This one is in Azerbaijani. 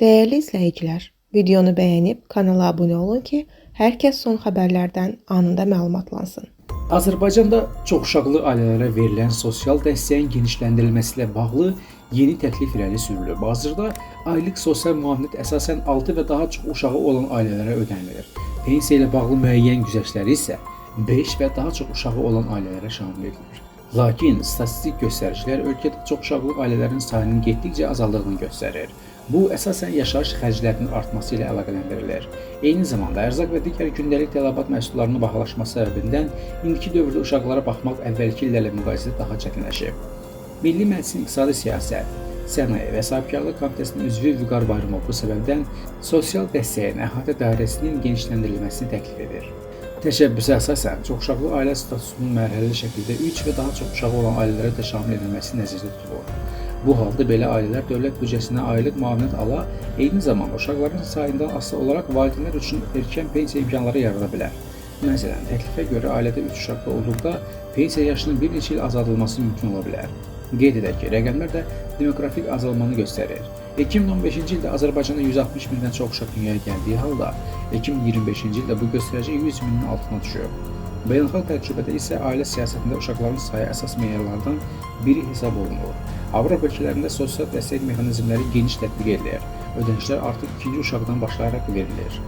Değerli izləyicilər, videonu bəyənib kanala abunə olun ki, hər kəs son xəbərlərdən anında məlumatlansın. Azərbaycanda çoxuşaqlı ailələrə verilən sosial dəstəyin genişləndirilməsi ilə bağlı yeni təklif irəli sürülür. Hazırda aylıq sosial müavinət əsasən 6 və daha çox uşağı olan ailələrə ödənilir. Pensiya ilə bağlı müəyyən güzəştləri isə 5 və daha çox uşağı olan ailələrə şamil edilir. Lakin statistik göstəricilər ölkədə çoxuşaqlı ailələrin sayının getdikcə azaldığını göstərir. Bu, əsasən yaşayış xərclərinin artması ilə əlaqələndirilir. Eyni zamanda, ərzaq və digər gündəlik tələbat məhsullarının bahalaşması səbəbindən indiki dövrdə uşaqlara baxmaq əvvəlki illərlə müqayisədə daha çətinləşib. Milli Məclisin İqtisadi Siyasət, Sənaye və Sahibkarlıq Komitəsinin üzvü Vüqar Bayramov bu səbəbdən sosial dəstəyin əhatə dairəsinin genişləndirilməsini təklif edir. Təşəbbüsə əsasən, çoxuşaqlı ailə statusunun mərhələli şəkildə 3 və daha çox uşağı olan ailələrə də şamil edilməsi nəzərdə tutulur. Bu halda belə ailələr dövlət büdcəsinə aylıq müavinət ala, eyni zamanda uşaqların sayından asılı olaraq valideynlər üçün erkən pensiya imkanları yarada bilər. Məsələn, təklifə görə ailədə 3 uşaqlı olduqda pensiya yaşının bir neçə il azaldılması mümkün ola bilər. Qeyd edək ki, rəqəmlər də demoqrafik azalmanı göstərir. 2015-ci ildə Azərbaycanda 160 mindən çox uşaq dünyaya gəldiyi halda, 2025-ci ildə bu göstərici 100 minin altına düşüb. Beynəlxalq təcrübədə isə ailə siyasətində uşaqların sayı əsas meyarlardan biri hesab olunur. Avropa ölkələrində sosial dəstək mexanizmləri geniş tətbiq edilir. Ödənişlər artıq ikinci uşaqdan başlayaraq verilir.